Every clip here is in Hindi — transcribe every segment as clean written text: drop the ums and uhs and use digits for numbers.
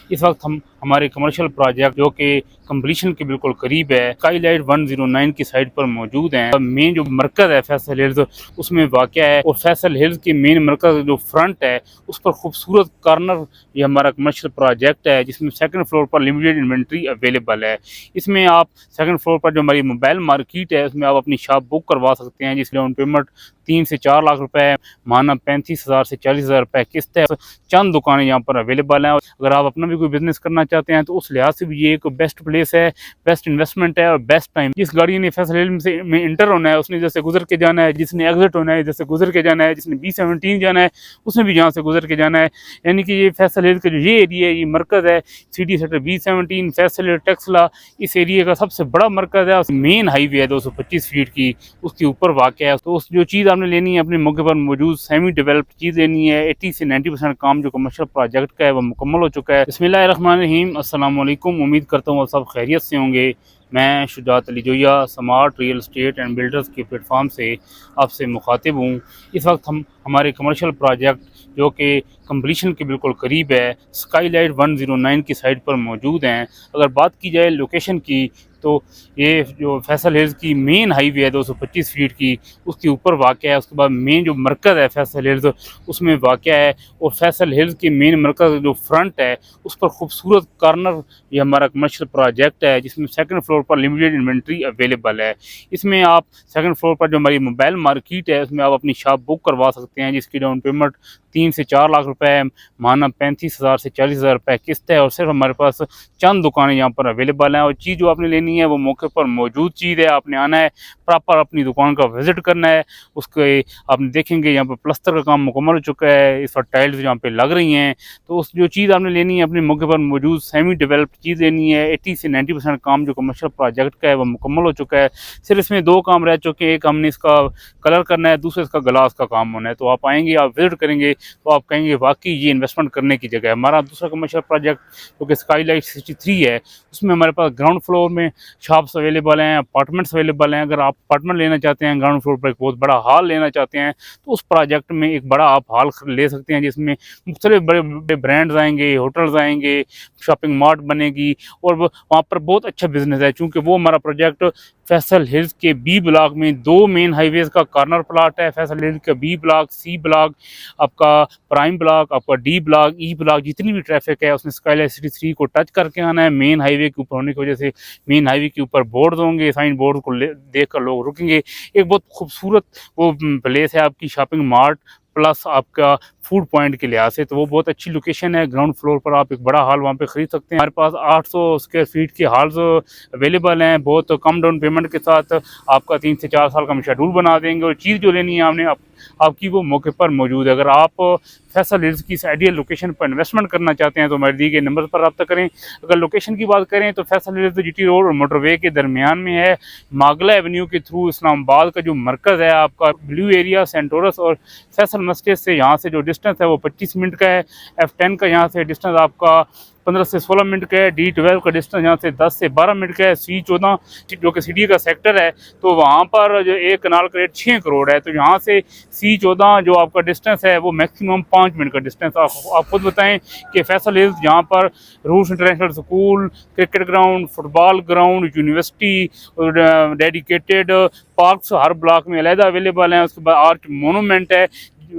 इस वक्त हम हमारे कमर्शियल प्रोजेक्ट जो कि कंप्लीशन के बिल्कुल करीब है, स्काईलाइट 109 की साइड पर मौजूद हैं। मेन जो मरकज़ है फैसल हिल्स उसमें वाक़ है, और फैसल हिल्स की मेन मरकज़ जो फ्रंट है उस पर खूबसूरत कॉर्नर ये हमारा कमर्शियल प्रोजेक्ट है, जिसमें सेकंड फ्लोर पर लिमिटेड इन्वेंट्री अवेलेबल है। इसमें आप सेकंड फ्लोर पर जो हमारी मोबाइल मार्केट है उसमें आप अपनी शॉप बुक करवा सकते हैं, जिसकी डाउन पेमेंट 3 से 4 लाख रुपए है, माना 35,000 से 40,000 रुपए किस्त है। चंद दुकानें यहाँ पर अवेलेबल हैं। अगर आप अपना भी कोई बिजनेस करना चाहते हैं तो उस लिहाज से भी ये एक बेस्ट प्लेस है, बेस्ट इन्वेस्टमेंट है और बेस्ट टाइम। जिस गाड़ी ने फैसल हिल से में इंटर होना है उसने जैसे गुजर के जाना है, जिसने एग्जिट होना है जैसे गुजर के जाना है, जिसने B17 जाना है उसने भी यहाँ से गुजर के जाना है। यानी कि ये फैसल हिल का जो ये एरिया है, ये मरकज़ है सिटी सेक्टर B17 फैसल हिल टेक्सला, इस एरिया का सबसे बड़ा मरकज़ है। मेन हाईवे है 225 फीट की, उसके ऊपर वाक़ है। तो उस जो चीज़ आपने लेनी है अपने मौके पर मौजूद सेमी डेवलप्ड चीज़ लेनी है। 80 से 90% काम जो कमर्शियल प्रोजेक्ट का है वो मुकम्मल हो चुका है। बिस्मिल्लाहिर्रहमानिर्रहीम, अस्सलाम वालेकुम। उम्मीद करता हूँ सब खैरियत से होंगे। मैं Shujaat Ali Zoya smart real estate and builders के प्लेटफॉर्म से आपसे मुखातिब हूँ। इस वक्त हम हमारे कमर्शियल प्रोजेक्ट जो कि कंप्लीशन के बिल्कुल करीब है, स्काईलाइट 109 की साइड पर मौजूद हैं। अगर बात की जाए लोकेशन की तो ये जो फैसल हिल्स की मेन हाईवे है 225 फीट की, उसके ऊपर वाक़ है। उसके बाद मेन जो मरकज़ है फैसल हिल्स उसमें वाक़ है, और फैसल हिल्स की मेन मरकज़ जो फ्रंट है उस पर खूबसूरत कॉर्नर ये हमारा कमर्शियल प्रोजेक्ट है, जिसमें सेकंड फ्लोर पर लिमिटेड इन्वेंट्री अवेलेबल है। इसमें आप सेकंड फ्लोर पर जो हमारी मोबाइल मार्केट है उसमें आप अपनी शॉप बुक करवा सकते हैं, जिसकी डाउन पेमेंट 3 से 4 लाख रुपए है, माना 35,000 से 40,000 रुपए किस्त है। और सिर्फ हमारे पास चंद दुकानें यहाँ पर अवेलेबल हैं, और चीज़ जो आपने लेनी है वो मौके पर मौजूद चीज़ है। आपने आना है, प्रॉपर अपनी दुकान का विजिट करना है। उसके आपने देखेंगे यहाँ पर प्लस्तर का काम मुकम्मल हो चुका है, इस वक्त टाइल्स यहाँ पे लग रही हैं। तो उस जो चीज़ आपने लेनी है अपने मौके पर मौजूद सेमी डेवलप्ड चीज़ लेनी है। 80 से 90% काम जो कमर्शियल प्रोजेक्ट का है वो मुकम्मल हो चुका है। सिर्फ इसमें 2 काम रह चुके हैं, एक हमने इसका कलर करना है, दूसरा इसका ग्लास का काम होना है। तो आप आएंगे, आप विजिट करेंगे तो आप कहेंगे वाकई ये इन्वेस्टमेंट करने की जगह है। हमारा दूसरा कमर्शियल प्रोजेक्ट जो कि स्काईलाइट 63 है, उसमें हमारे पास ग्राउंड फ्लोर में शॉप्स अवेलेबल हैं, अपार्टमेंट्स अवेलेबल हैं। अगर आप अपार्टमेंट लेना चाहते हैं, ग्राउंड फ्लोर पर एक बहुत बड़ा हॉल लेना चाहते हैं, तो उस प्रोजेक्ट में एक बड़ा आप हॉल ले सकते हैं, जिसमें मुख्तलिफ बड़े बड़े ब्रांड्स आएंगे, होटल्स आएंगे, शॉपिंग मार्ट बनेगी, और वहाँ पर बहुत अच्छा बिजनेस है। चूँकि वो हमारा प्रोजेक्ट फैसल हिल्स के बी ब्लॉक में 2 मेन हाईवेज का कॉर्नर प्लाट है। फैसल हिल्स का बी ब्लॉक, सी ब्लॉक, आपका प्राइम ब्लॉक, आपका डी ब्लॉक, ई ब्लॉक, जितनी भी ट्रैफिक है उसने स्काईलाइट 63 को टच करके आना है। मेन हाईवे के ऊपर होने की वजह से मेन हाईवे के ऊपर बोर्ड होंगे, साइन बोर्ड को देख कर लोग रुकेंगे। एक बहुत खूबसूरत वो प्लेस है आपकी शॉपिंग मार्ट प्लस आपका फूड पॉइंट के लिहाज से, तो वो बहुत अच्छी लोकेशन है। ग्राउंड फ्लोर पर आप एक बड़ा हॉल वहाँ पे ख़रीद सकते हैं। हमारे पास 800 स्क्वायर फीट के हॉल्स अवेलेबल हैं, बहुत कम डाउन पेमेंट के साथ आपका 3 से 4 साल का हम शेड्यूल बना देंगे। और चीज़ जो लेनी है आपने आपकी वो मौके पर मौजूद है। अगर आप फैसल हिल्स की आइडियल लोकेशन पर इन्वेस्टमेंट करना चाहते हैं तो हमारे दिए गए नंबर पर रब्ता करें। अगर लोकेशन की बात करें तो फैसल हिल्स GT रोड और मोटरवे के दरमियान में है। मागला एवेन्यू के थ्रू इस्लामाबाद का जो मरकज़ है आपका ब्लू एरिया, सेंटोरस और फैसल मस्जिद से यहाँ से जो डिस्टेंस है वो 25 मिनट का है। F10 का यहाँ से डिस्टेंस आपका 15 से 16 मिनट का है। D12 का डिस्टेंस यहाँ से 10 से 12 मिनट का है। C14 जो कि सिटी का सेक्टर है, तो वहाँ पर जो एक कनाल का रेट 6 करोड़ है। तो यहाँ से C14 जो आपका डिस्टेंस है वो मैक्सिमम 5 मिनट का डिस्टेंस। आप खुद बताएं कि फैसल हिल्स यहाँ पर roots international school, cricket ground, football ground, university और डेडिकेटेड पार्क्स हर ब्लॉक में अलहदा अवेलेबल हैं। उसके बाद आर्ट मोनूमेंट है,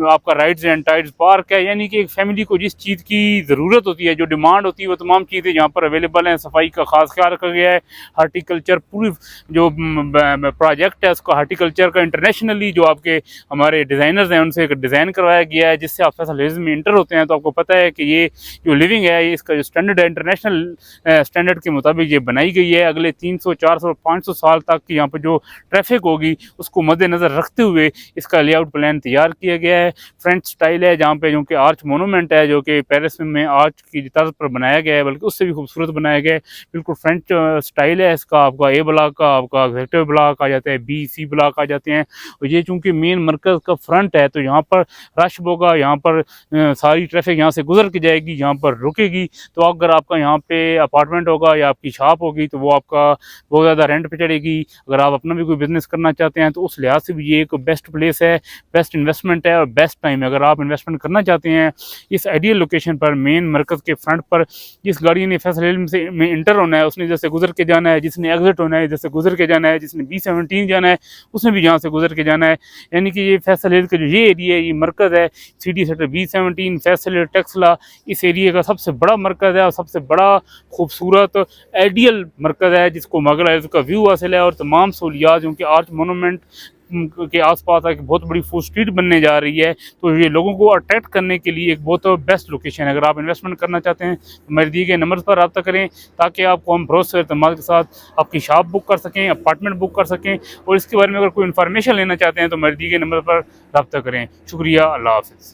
आपका राइड्स एंड टाइड्स पार्क है। यानी कि एक फैमिली को जिस चीज़ की ज़रूरत होती है, जो डिमांड होती है, वो तमाम चीज़ें यहाँ पर अवेलेबल हैं। सफाई का खास ख्याल रखा गया है। हार्टिकल्चर पूरी जो प्रोजेक्ट है उसका हार्टिकल्चर का इंटरनेशनली जो आपके हमारे डिज़ाइनर्स हैं उनसे एक डिज़ाइन करवाया गया है, जिससे आप फैसल हिल्स में इंटर होते हैं तो आपको पता है कि ये जो लिविंग है, इसका जो स्टैंडर्ड है इंटरनेशनल स्टैंडर्ड के मुताबिक ये बनाई गई है। अगले 300, 400, 500 साल तक की यहाँ पर जो ट्रैफिक होगी उसको मद्देनज़र रखते हुए इसका लेआउट प्लान तैयार किया गया है। फ्रेंच स्टाइल है, जहाँ पे जो कि आर्च मोनूमेंट है, जो कि पेरिस में आर्च की तर्ज पर बनाया गया है, बल्कि उससे भी खूबसूरत बनाया गया है। बिल्कुल फ्रेंच स्टाइल है इसका। आपका ए ब्लॉक का आपका एग्जीक्यूटिव ब्लॉक आ जाते हैं, बी सी ब्लॉक आ जाते हैं। और ये चूँकि मेन मरकज़ का फ्रंट है तो यहाँ पर रश होगा, यहाँ पर सारी ट्रैफिक यहाँ से गुजर के जाएगी, यहाँ पर रुकेगी। तो अगर आपका यहाँ पे अपार्टमेंट होगा या आपकी शॉप होगी तो वो आपका बहुत ज़्यादा रेंट पे चढ़ेगी। अगर आप अपना भी कोई बिजनेस करना चाहते हैं तो उस लिहाज से भी ये एक बेस्ट प्लेस है, बेस्ट इन्वेस्टमेंट है और बेस्ट टाइम है। अगर आप इन्वेस्टमेंट करना चाहते हैं इस आइडियल लोकेशन पर, मेन मरकज़ के फ्रंट पर, जिस गाड़ी ने फैसल हिल्स से में इंटर होना है उसने जैसे गुजर के जाना है, जिसने एग्जिट होना है जैसे गुजर के जाना है, जिसने B17 जाना है उसने भी यहाँ से गुजर के जाना है। यानी कि ये फैसल हिल्स का जो ये एरिया है, ये मरकज़ है सिटी सेक्टर B17 फैसल हिल टेक्सला, इस एरिया का सबसे बड़ा मरकज़ है और सबसे बड़ा खूबसूरत आइडियल मरकज़ है जिसको मुगल हिल्स का व्यू हासिल है और तमाम सहूलियात जो कि आर्च मोनूमेंट के आसपास एक बहुत बड़ी फूड स्ट्रीट बनने जा रही है। तो ये लोगों को अट्रैक्ट करने के लिए एक बहुत बेस्ट लोकेशन है। अगर आप इन्वेस्टमेंट करना चाहते हैं तो मेरे दिए गए नंबर पर रब्ता करें ताकि आपको हम भरोसे एतमाद के साथ आपकी शॉप बुक कर सकें, अपार्टमेंट बुक कर सकें। और इसके बारे में अगर कोई इन्फॉर्मेशन लेना चाहते हैं तो मेरे दिए गए नंबर पर रब्ता करें। शुक्रिया, अल्लाह हाफ़िज़।